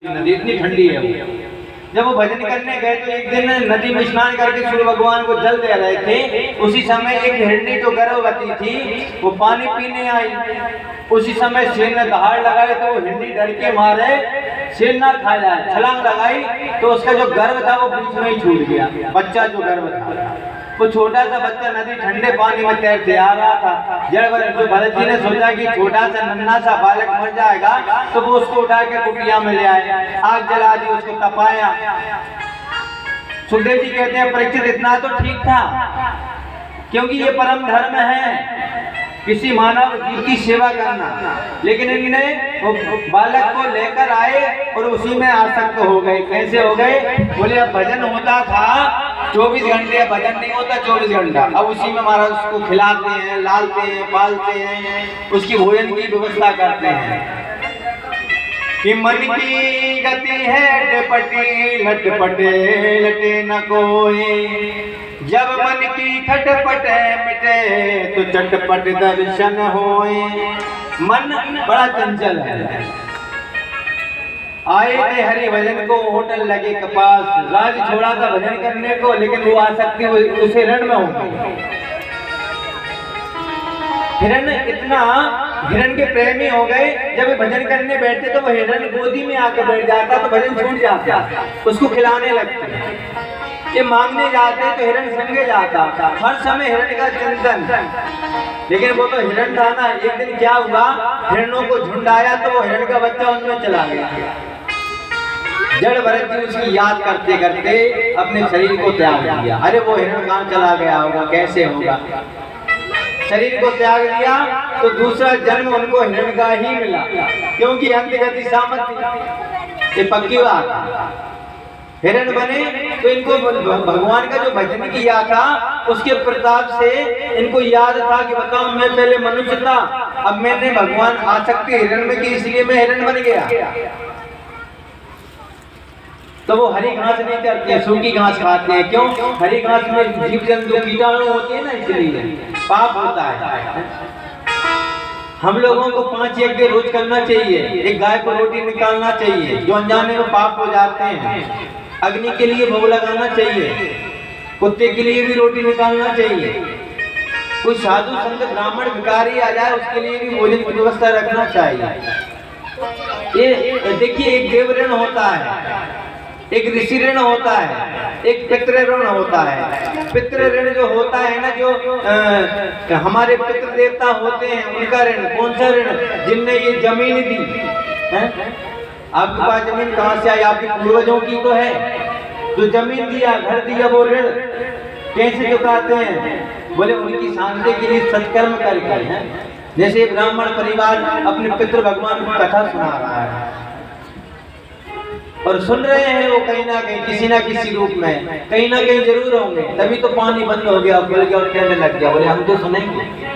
नदी इतनी ठंडी है वो। जब वो भजन करने गए तो एक दिन नदी में स्नान करके सूर्य भगवान को जल दे रहे थे। उसी समय एक हिरणी जो गर्भवती थी वो पानी पीने आई। उसी समय शेर ने दहाड़ लगाई तो वो हिरणी डर के मारे शेर ना खा जाए, छलांग लगाई तो उसका जो गर्भ था वो बीच में ही छूट गया। बच्चा जो गर्भ था वो छोटा सा बच्चा नदी ठंडे पानी में तैरते आ रहा था। जब भरत जी ने सोचा कि छोटा सा नन्हा सा बालक मर जाएगा तो वो उसको उठा के कुटिया में ले आए, आग जला दी, उसको तपाया। सुखदेव जी कहते हैं परीक्षित इतना तो ठीक था, क्योंकि ये परम धर्म है किसी मानव जीव की सेवा करना। लेकिन इन्हें बालक को लेकर आए और उसी में आसक्त हो गए। कैसे हो गए? बोले अब भजन होता था 24 घंटे, भजन नहीं होता 24 घंटा। अब उसी में महाराज उसको खिलाते हैं, लालते हैं, पालते हैं, उसकी भोजन की व्यवस्था करते हैं। कि मन की गति है टपटी लटपटे लटे न कोई, जब मन की खटपट मिटे तो चटपट दर्शन होए। मन बड़ा चंचल है। आए थे हरि भजन को होटल लगे कपास, राज छोड़ा था भजन करने को, लेकिन वो आसक्ति उसे रण में हो गई। हिरण इतना हिरण के प्रेमी हो गए, जब भजन करने बैठते तो वो हिरण गोदी में आके बैठ जाता तो भजन छूट जाता, उसको खिलाने लगते। ये मांगने जाते तो हिरण संगे जाता, हर समय हिरण का चिंतन। लेकिन वो तो हिरण था ना। एक दिन क्या हुआ, हिरणों को झुंड आया तो वो हिरण का बच्चा उनमें चला गया। जड़ भरत जी उसकी याद करते करते अपने शरीर को त्याग दिया। अरे वो हिरण कहाँ चला गया होगा, कैसे होगा? शरीर को त्याग दिया तो दूसरा जन्म उनको हिरण का ही मिला, क्योंकि अंतगति सामर्थ्य। ये पक्की बात। हिरण बने तो इनको भगवान का जो भजन किया था उसके प्रताप से इनको याद था कि बताओ मैं पहले मनुष्य था, अब मैंने भगवान आसक्ति हिरण में की, इसलिए मैं हिरण बन गया। तो वो हरी घास नहीं करते, सूखी घास खाते हैं। क्यों? हरी घास में जीव जंतु कीटाणु होते हैं ना, इसलिए पाप होता है। हम लोगों को 5 यज्ञ रोज करना चाहिए। एक गाय को रोटी निकालना चाहिए, जो अनजाने में पाप हो जाते हैं। अग्नि के लिए भोग लगाना चाहिए, कुत्ते के लिए भी रोटी निकालना चाहिए। कोई साधु संत ब्राह्मण भिखारी आ जाए उसके लिए भी भोजन की व्यवस्था रखना चाहिए। ये देखिए, एक देव ऋण होता है, एक ऋषि ऋण होता है, एक पितृ ऋण होता है। पितृ ऋण जो होता है ना, जो हमारे पितृ देवता होते हैं उनका ऋण। कौन सा ऋण? जिनने ये जमीन दी है। आपके पास जमीन कहाँ से आई? आपके पूर्वजों की तो है। जो जमीन दिया, घर दिया, वो ऋण कैसे चुकाते हैं? बोले उनकी शांति के लिए सत्कर्म करके हैं। जैसे ब्राह्मण परिवार अपने पितृ भगवान को कथा सुना रहा है और सुन रहे हैं, वो कहीं ना कहीं किसी ना किसी रूप में कहीं ना कहीं जरूर होंगे। तभी तो पानी बंद हो गया, खुल गया और ठंड लग गया। बोले हम तो सुनेंगे।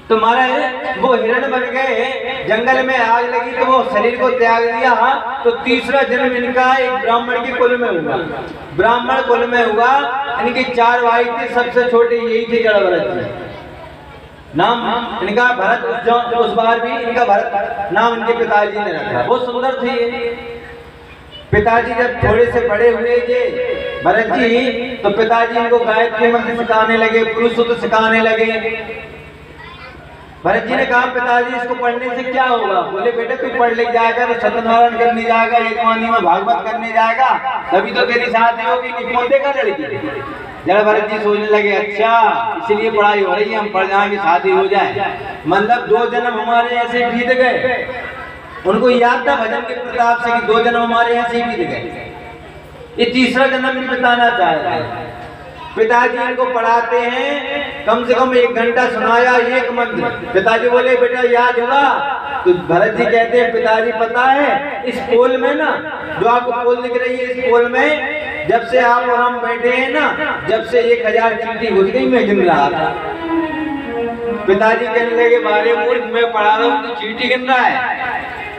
तो महाराज वो हिरण बन गए, जंगल में आग लगी तो वो शरीर को त्याग दिया। तो तीसरा जन्म इनका एक ब्राह्मण के कुल में हुआ। ब्राह्मण कुल में हुआ। इनके 4 भाई थे, सबसे छोटे यही थे जड़ भरत जी। नाम इनका भरत, उस बार भी इनका भरत नाम इनके पिताजी ने रखा। बहुत सुंदर थे पिताजी। जब थोड़े से बड़े हुए थे भरत जी, तो पिताजी इनको गायत्री मंत्र सिखाने लगे, पुरुष सूत्र सिखाने लगे। भरत जी ने कहा पिताजी इसको पढ़ने से क्या होगा? बोले बेटा तू पढ़ लिख जाएगा तो सत्यनारायण करने जाएगा, एक वाणी में भागवत करने जाएगा, तभी तो तेरी शादी होगी। नहीं कौन देगा लड़की? जरा भरत जी सोचने लगे, अच्छा इसलिए पढ़ाई हो रही है, हम पढ़ जाएंगे शादी हो जाए। मतलब 2 जन्म हमारे ऐसे बीत गए। उनको याद था भजन के प्रताप से कि 2 जन्म हमारे ऐसे बीत गए। ये तीसरा जन्म भी बिताना चाह रहे हैं। पिताजी इनको पढ़ाते हैं, कम से कम 1 घंटा सुनाया एक मंत्र। पिताजी बोले बेटा याद हुआ? तो भरत जी कहते हैं पिताजी पता है इस पोल में ना, जो आपको पोल दिख रही है, इस पोल में जब से आप और हम बैठे हैं ना, जब से 1000 चींटी घुस गई, मैं गिन रहा था। पिताजी कहने लगे बारे मूर्ख, मैं पढ़ा रहा हूँ तो चींटी गिन रहा है?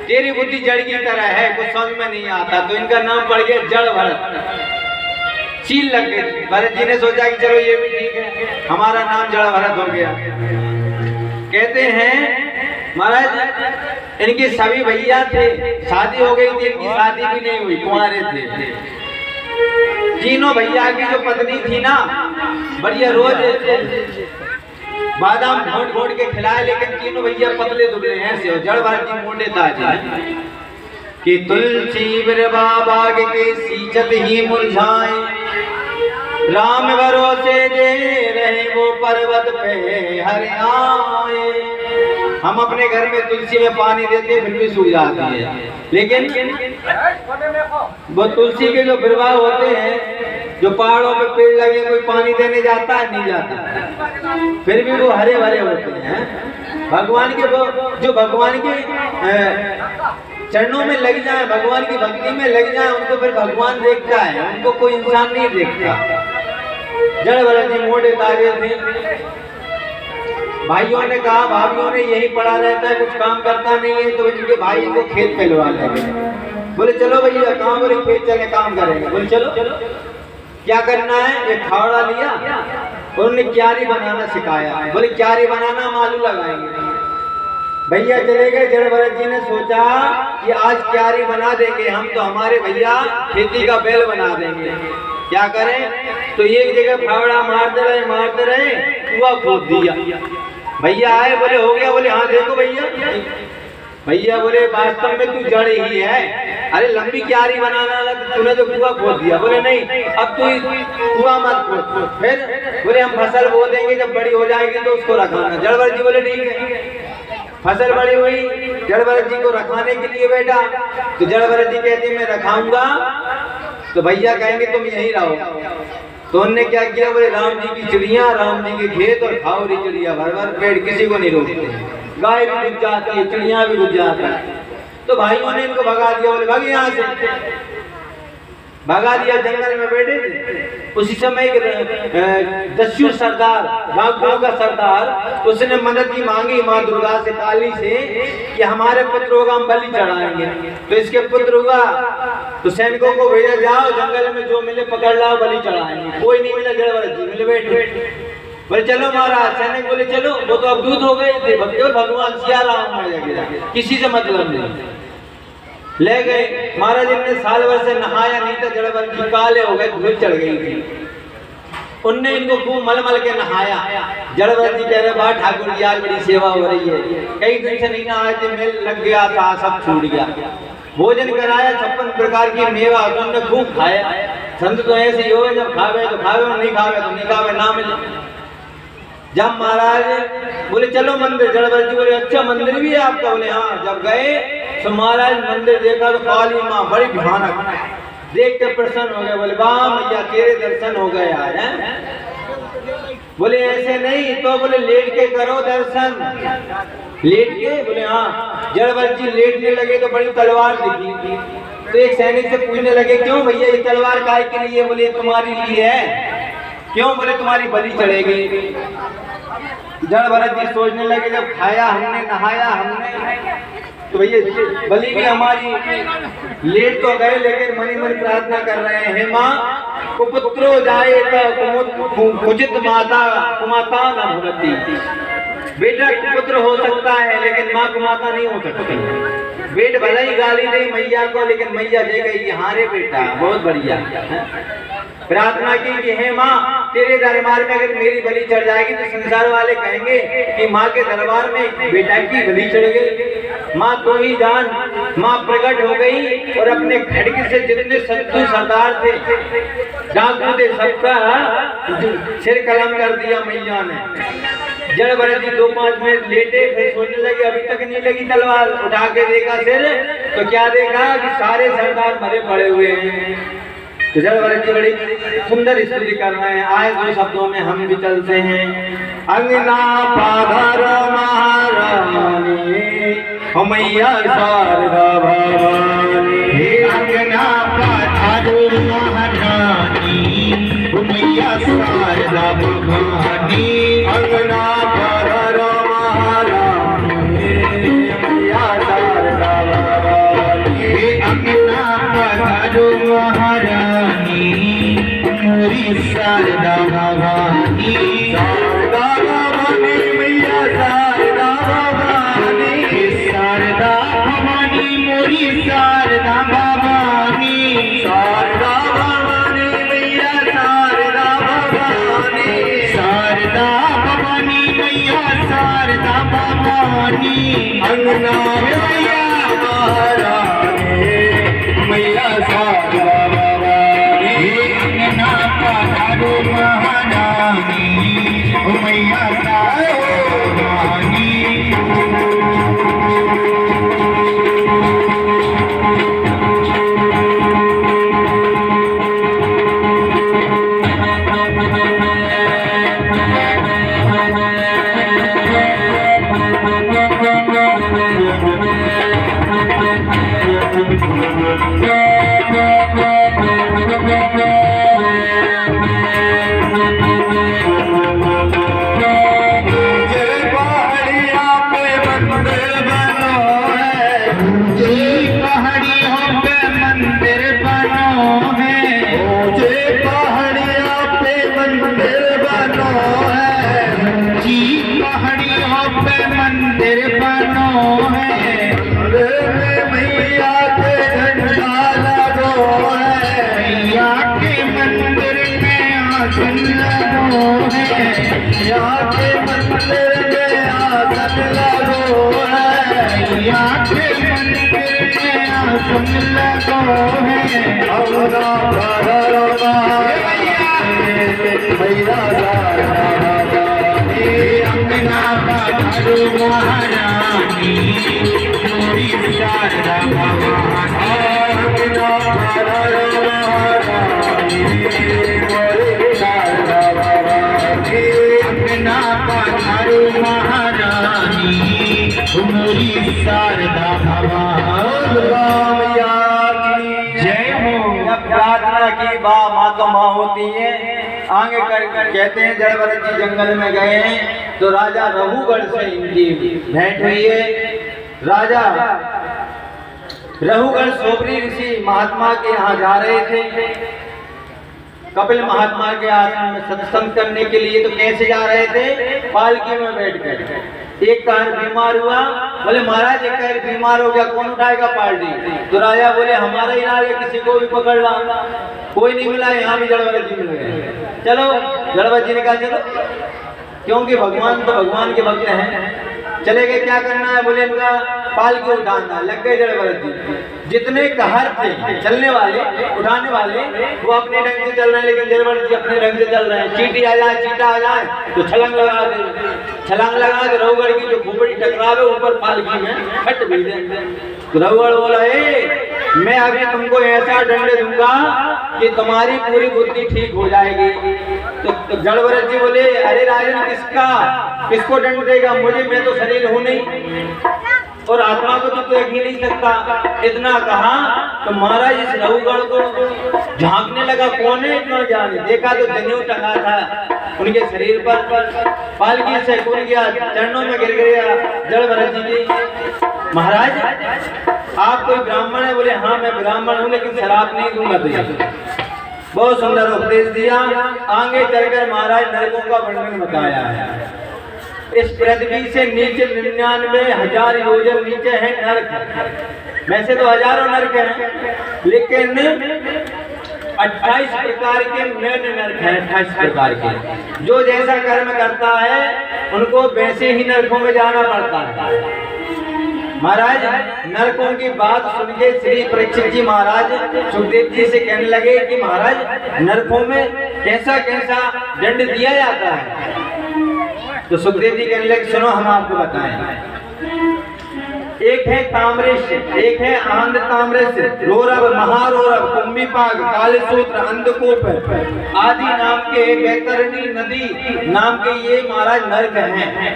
तेरी बुद्धि जड़ की तरह है, कुछ समझ में नहीं आता। तो इनका नाम पड़ गया जड़ भरत। चील लग गई। भरत जी ने सोचा कि चलो ये भी ठीक है, हमारा नाम जड़ भरत हो गया। कहते हैं महाराज इनके सभी भैया थे, शादी हो गई थी, इनकी शादी भी नहीं हुई, कुंवारे थे। तीनों भैया की जो पत्नी थी ना, बढ़िया रोज बादाम घोट घोट के खिलाए, लेकिन तीनों भैया पतले दुबले हैं से, जड़ भारती मोटे ताजे। कि तुलसी बिरबा बाग के सींचत ही मुरझाए, राम भरोसे जे रहे वो पर्वत पे हर आए। हम अपने घर में तुलसी में पानी देते फिर भी सूख जाती है, लेकिन वो तुलसी के जो बिरवा होते हैं, जो पहाड़ों पे पेड़ लगे, कोई पानी देने जाता है? नहीं जाता, फिर भी वो हरे भरे होते हैं। भगवान के वो जो भगवान के चरणों में लग जाए, भगवान की भक्ति में लग जाए, उनको फिर भगवान देखता है, उनको कोई इंसान नहीं देखता। जड़ भरत जी मोटे ताजे थे। भाइयों ने कहा, भाभियों ने यही पड़ा रहता है, कुछ काम करता नहीं है, तो इनके भाई को खेत पे लगा लगे। बोले चलो भैया, कहाँ? बोले खेत चले, काम करेंगे। बोले चलो। क्या करना है? एक फावड़ा लिया और उन्हें क्यारी बनाना सिखाया। बोले क्यारी बनाना हम आलू लगाएंगे। भैया चले गए। जड़ भरत जी ने सोचा कि आज क्यारी बना देंगे हम, तो हमारे भैया खेती का बैल बना देंगे। क्या करें? तो एक जगह फावड़ा मारते रहे, कुआं खोद दिया। भैया आए, बोले हो गया? बोले हाँ। देखो भैया बोले वास्तव में तू जड़ ही है, अरे लंबी क्यारी बनाना लगा, तूने तो कुआं खोद दिया। बोले नहीं, अब तू कुआं मत खोद। फिर बोले हम फसल बो देंगे, जब बड़ी हो जाएगी तो उसको रखाना। जड़ भरत जी बोले ठीक है। फसल बड़ी हुई, जड़ भरत जी को रखाने के लिए बैठा, तो जड़ भरत जी कहते मैं रखाऊंगा, तो भैया कहेंगे तुम यहीं रहो। तो उन्होंने क्या किया? बोले राम जी की चिड़िया, राम जी के खेत और खाओ रही चिड़िया, भर भर पेड़, किसी को नहीं रोकते। गाय भी घुस जाती है, चिड़िया भी घुस जाती है। तो भाइयों ने इनको भगा दिया। बोले भाग यहाँ से, भगा दिया। जंगल में बैठे थे। उसी समय दस्यु सरदार, बाघों का सरदार, उसने मदद की मांगी माँ दुर्गा से, काली से, कि हमारे पुत्रों का हम बलि चढ़ाएंगे। तो इसके पुत्र हुआ, तो सैनिकों को भेजा, जाओ जंगल में जो मिले पकड़ लाओ, बलि चढ़ाएंगे। कोई नहीं मिला, जड़ भरत जी मिले। बैठ बोले चलो महाराज। सैनिक बोले चलो। वो तो अब दूध हो गए थे, भगवान सिया राम, किसी से मतलब नहीं। ले गए। महाराज ने साल भर से नहाया नहीं था, जड़ भरत जी काले हो गए, धूल चढ़ गई थी। उनने इनको खूब मल मल के नहाया। जड़ भरत जी कह रहे वाह ठाकुर जी आज बड़ी सेवा हो रही है, कई दिन से नहीं नहाए थे, मेल लग गया था, सब छूट गया। भोजन कराया, 56 प्रकार की मेवा उन्होंने खूब खाया। संत तो ऐसे ही हो, जब खावे तो खावे, नहीं खावे तो नहीं खावे, ना मिले। जब महाराज बोले चलो मंदिर, जड़ भरत जी बोले अच्छा मंदिर भी है आपका? बोले हाँ। जब गए तो महाराज मंदिर देखा तो काली माँ बड़ी भयानक, देख के प्रसन्न हो गए। बोले वाह मैया तेरे दर्शन हो गए आज हैं? बोले ऐसे नहीं तो बोले लेट के करो दर्शन। लेट के? बोले हाँ। जड़ भरत जी लेटने लगे तो बड़ी तलवार दिखी। तो एक सैनिक से पूछने लगे क्यों भैया ये तलवार काय के लिए? बोले तुम्हारी लिए है। क्यों? बोले तुम्हारी बलि चढ़ेगी। जड़ भरत जी सोचने लगे जब खाया हमने, नहाया हमने, तो भैया बलि भी हमारी। लेट तो गए लेकिन मनी मन प्रार्थना कर रहे हैं, हे माँ कुपुत्रो जाए तो कुचित माता कुमाता न भवति। बेटा पुत्र हो सकता है लेकिन माँ कुमाता नहीं हो सकती। बेट भले ही गाली दे मैया को, लेकिन मैया दे गई हाँ रे बेटा बहुत बढ़िया। प्रार्थना की कि हे माँ तेरे दरबार में अगर मेरी बलि चढ़ जाएगी तो संसार वाले कहेंगे कि माँ के दरबार में बेटा की बलि चढ़ गई। माँ तो ही जान। माँ प्रकट हो गई और अपने खड़ग से जितने शत्रु सरदार थे, डाकू थे, सबका सिर कलम कर दिया मैया ने। जड़ भरत जी 2-5 मिनट लेटे, फिर सोचने लगे अभी तक नहीं लगी तलवार। उठा के देखा सिर, तो क्या देखा कि सारे सरदार मरे पड़े हुए हैं। तो जड़ भरत जी बड़ी सुंदर स्तुति कर रहे हैं। आए 2 शब्दों में हम भी चलते हैं। अंगना पाधर महारानी मैया शारदा भवानी। अंगना पाधर महारानी मैया शारदा भवानी। अंगना पाधर महारानी मैया शारदा भवानी। अंगना पाधर महारानी मोरी शारदा भवानी। शारदा भवानी मैया शारदा भवानी। शारदा सुन लगो है औरा भैया अंगना पधारो महारानी मोरी शारदा भवानी अंगना पधारो महारानी मोरी शारदा भवानी अंगना पधारो महारानी मोरी शारदा भवानी जय हो। प्रार्थना की बा माँ तो माँ होती है। आगे कर कहते हैं जड़भरत जी जंगल में गए हैं तो राजा रघुगढ़ से इनकी भेंट हुई है। राजा रघुगढ़ सोबरी ऋषि महात्मा के यहाँ जा रहे थे, कपिल महात्मा के आश्रम में सत्संग करने के लिए। तो कैसे जा रहे थे? पालकी में बैठकर। एक कार बीमार हुआ, बोले महाराज एक कार बीमार हो गया, कौन उठाएगा पार्टी? तो राजा बोले हमारा इलाज है, किसी को भी पकड़ ला। कोई नहीं मिला, यहाँ भी जड़भरत जी मिल गए। चलो जड़भरत जी ने कहा चलो, क्योंकि भगवान तो भगवान के भक्त हैं। चले गए, क्या करना है? बोले इनका पालकी उठाना। लग गए जड़भरत जी। जितने कहर थे चलने वाले उठाने वाले वो अपने ढंग से चल रहे हैं, लेकिन जड़भरत जी अपने ढंग से चल रहे हैं। चींटी आ जाए, चीटा आ जाए तो छलांग लगा दे, छलांग लगा के रघुगढ़ की जो खोपड़ी टकरावे ऊपर पालकी में फट भी दे। तो रघुगढ़ बोला मैं अभी तुमको ऐसा दंड दूंगा कि तुम्हारी पूरी बुद्धि ठीक हो जाएगी। तो जड़भरत जी बोले अरे राजन किसको दंड देगा? मुझे, मैं तो शरीर हूं नहीं और आत्मा को तो देख ही नहीं सकता। इतना कहा तो महाराज इस रघुगढ़ को झांकने लगा, कौन है इतना ज्ञानी? देखा तो जनेऊ टंगा था उनके शरीर पर, पालकी से कूद गया, चरणों में गिर गया जड़भरत जी की। महाराज आप कोई ब्राह्मण है? बोले हाँ मैं ब्राह्मण हूँ, लेकिन शराब नहीं दूंगा तुझे। बहुत सुंदर उपदेश दिया। आगे चलकर महाराज नरकों का वर्णन बताया है। इस पृथ्वी से नीचे 99,000 योजन नीचे है नरक। वैसे तो हजारों नरक हैं, लेकिन 28 प्रकार के मेन नरक हैं। 28 प्रकार के जो जैसा कर्म करता है उनको वैसे ही नरकों में जाना पड़ता है। महाराज नरकों की बात सुन के श्री परीक्षित जी महाराज सुखदेव जी से कहने लगे कि महाराज नरकों में कैसा कैसा दंड दिया जाता है? तो सुखदेव जी कहने लगे सुनो हम आपको बताएं। एक है ताम्रेश, एक है आंध ताम्रेश, रोरव, महारोरव, कुंभीपाग, कालसूत्र, अंधकूप आदि नाम के, बैतरणी नदी नाम के ये महाराज नरक हैं।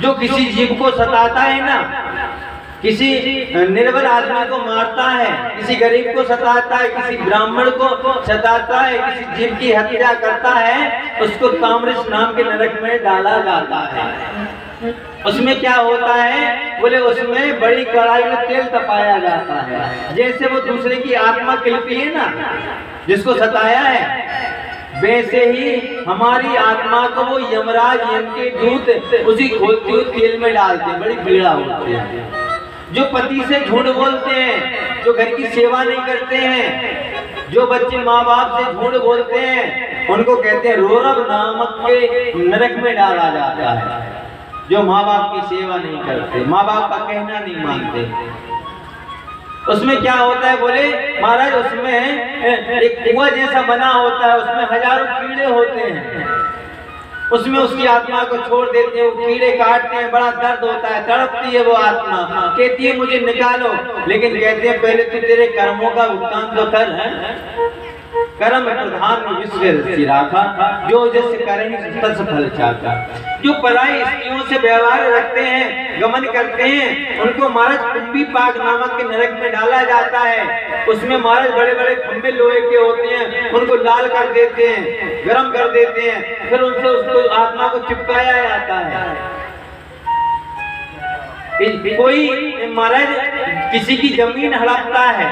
जो किसी जीव को सताता है ना, किसी निर्बल आदमी को मारता है, किसी गरीब को सताता है, किसी ब्राह्मण को सताता है, किसी जीव की हत्या करता है, उसको ताम्रेश नाम के नरक में डाला जाता है। उसमें क्या होता है? बोले उसमें बड़ी कड़ाई में तेल तपाया जाता है। जैसे वो दूसरे की आत्मा खिलती है ना, जिसको सताया है, वैसे ही हमारी आत्मा को वो यमराज यम के दूत उसी खोलते हुए तेल में डालते हैं। बड़ी पीड़ा होती है। जो पति से झूठ बोलते हैं, जो घर की सेवा नहीं करते हैं, जो बच्चे माँ बाप से झूठ बोलते हैं, उनको कहते हैं रोरव नामक के नरक में डाला जाता है। जो माँ बाप की सेवा नहीं करते, माँ बाप का कहना नहीं मानते। उसमें क्या होता है? बोले महाराज उसमें एक कुआं जैसा बना होता है, उसमें हजारों कीड़े होते हैं। उसमें उसकी आत्मा को छोड़ देते हैं, वो कीड़े काटते हैं, बड़ा दर्द होता है, तड़पती है वो आत्मा, कहती है मुझे निकालो। लेकिन कहते हैं पहले तो तेरे कर्मों का भुगतान तो कर है। कर्म प्रधान विश्व राखा, जो जैसे करेंगे तस फल चाहता। जो पराई स्त्रियों से व्यवहार रखते हैं, गमन करते हैं, उनको महाराज कुंभीपाग नामक के नरक में डाला जाता है। उसमें महाराज बड़े बड़े खंभे लोहे के होते हैं, उनको लाल कर देते हैं, गर्म कर देते हैं, फिर उनसे उसको आत्मा को चिपकाया जाता है। कोई महाराज किसी की जमीन हड़पता है,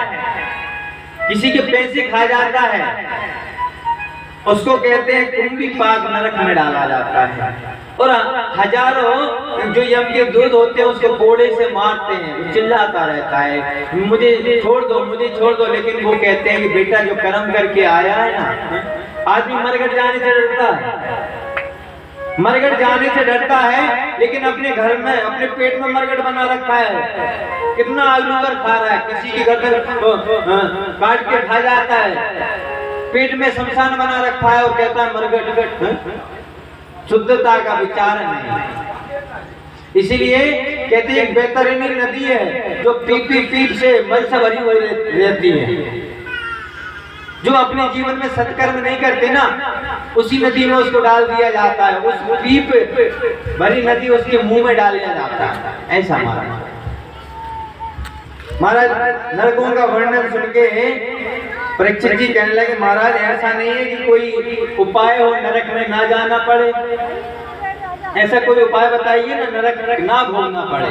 किसी के पैसे खा जाता है, उसको कहते हैं कुंभीपाग नरक में डाला जाता है। और हजारों जो यम के दूध होते हैं उसको कोड़े से मारते हैं, वो चिल्लाता रहता है मुझे छोड़ दो, मुझे छोड़ दो। लेकिन वो कहते हैं कि बेटा जो कर्म करके आया है ना, आदमी मरकर जाने से डरता है, मरगट जाने से डरता है, लेकिन अपने घर में अपने पेट में मरगट बना रखा है। कितना आलू कर खा रहा है, किसी की गर्दन काट के खा जाता है, पेट में शमशान बना रखा है और कहता है मरगट। शुद्धता का विचार नहीं। इसीलिए कहते हैं बेहतरीन नदी है जो पीप से मन से भरी हुई रहती है। जो अपने जीवन में सत्कर्म नहीं करते ना, उसी नदी में उसको डाल दिया जाता है, उस पीप भरी नदी उसके मुंह में डाल दिया जाता है। ऐसा महाराज नरकों का वर्णन सुन के परीक्षित जी कहने लगे, महाराज ऐसा नहीं है कि कोई उपाय हो नरक में ना जाना पड़े, ऐसा कोई उपाय बताइए ना, नरक ना भोगना पड़े।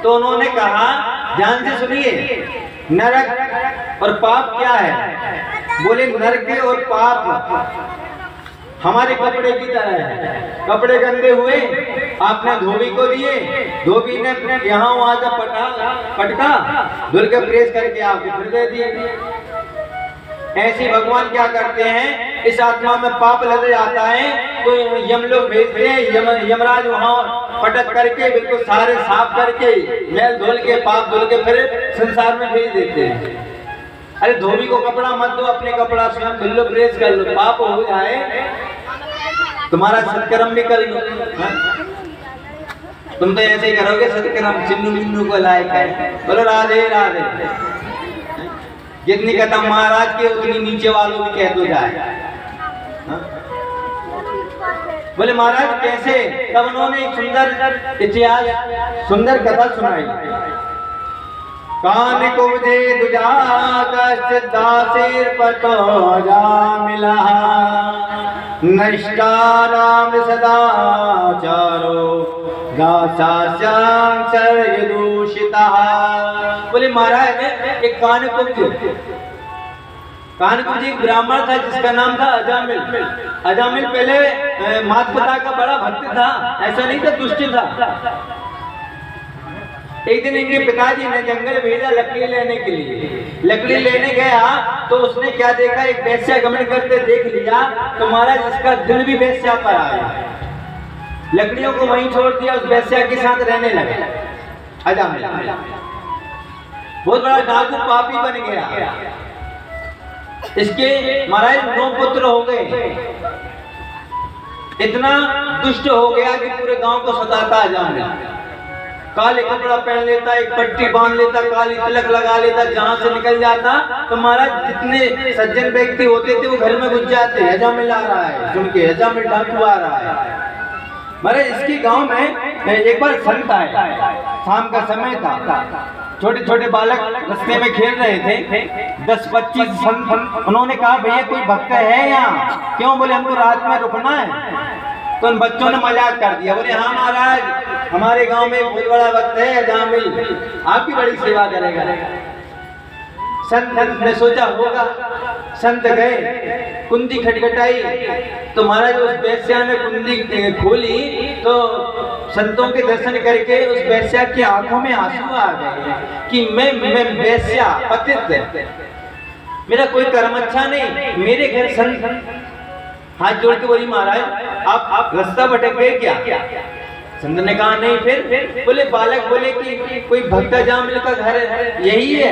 तो उन्होंने कहा, ध्यान से सुनिए, नरक और पाप क्या है? बोले नरक और पाप हमारे कपड़े की तरह है। कपड़े गंदे हुए, आपने धोबी को दिए, धोबी ने यहाँ वहां से पटका धुल के प्रेस करके आपको फिर दे दिए। ऐसे भगवान क्या करते हैं, इस आत्मा में पाप लग जाता है तो यम लोग भेजते हैं, यमराज वहां पटक करके बिल्कुल सारे साफ करके मैल धुल के पाप धुल के फिर संसार में भेज देते हैं। अरे धोबी को कपड़ा मत दो, अपने कपड़ा स्वयं धुल लो, प्रेस कर लो, पाप हो जाए तुम्हारा सत्कर्म भी कर लो। तुम तो ऐसे ही करोगे सत्कर्म, चिन्नू मिन्नू को लायक है। बोलो राधे राधे। जितनी कदम महाराज के उतनी नीचे वालों भी कह दो जाए। बोले महाराज कैसे? तब उन्होंने एक सुंदर इतिहास, सुंदर कथा सुनाई। कान को मुझे दुजा दासिर पतो जा मिला, नष्टा नाम सदाचारो दासा दूषिता। बोले महाराज एक कानकुब्ज एक ब्राह्मण था जिसका नाम था अजामिल। अजामिल पहले माता पिता का बड़ा भक्त था, ऐसा नहीं था दुष्ट था। एक दिन इनके पिताजी ने जंगल भेजा लकड़ी लेने के लिए। लकड़ी लेने गया तो उसने क्या देखा, एक वेश्या गमन करते देख लिया, तो महाराज इसका दिल भी वेश्या पर आया। लकड़ियों को वहीं छोड़ दिया, उस वेश्या के साथ रहने लगा। अजामिल बहुत बड़ा डाकू पापी बन गया। इसके महाराज 9 पुत्र हो गए। इतना दुष्ट हो गया कि पूरे गांव को सताता अजामिल। काले कपड़ा पहन लेता, एक पट्टी बांध लेता, काली तिलक लगा लेता, जहां से निकल जाता तो महाराज जितने सज्जन व्यक्ति होते थे वो घर में घुस जाते। अजामिल आ रहा है, सुन के अजामिल डाकू आ रहा है। महाराज इसके गांव में एक बार संत आए, शाम का समय था, छोटे छोटे बालक रास्ते में खेल रहे थे। 10-25 संत, उन्होंने कहा भैया कोई भक्त है यहाँ? क्यों? बोले हमको रात में रुकना है। तो उन बच्चों ने मजाक कर दिया, बोले हाँ महाराज हमारे गांव में बहुत बड़ा भक्त है अजामिल, आपकी बड़ी सेवा करेगा। संत ने सोचा होगा, संत गए, कुंडी खटखटाई तो महाराज उस वेश्या ने कुंडी खोली तो संतों के दर्शन करके उस वेश्या की आंखों में आंसू आ गए कि मैं वेश्या पतित, मेरा कोई कर्म अच्छा नहीं, मेरे घर संत। हाथ जोड़ के बोली महाराज आप रास्ता भटक गए क्या? संत ने कहा नहीं। फिर बोले बालक बोले कि कोई भक्त अजामिल का घर यही है।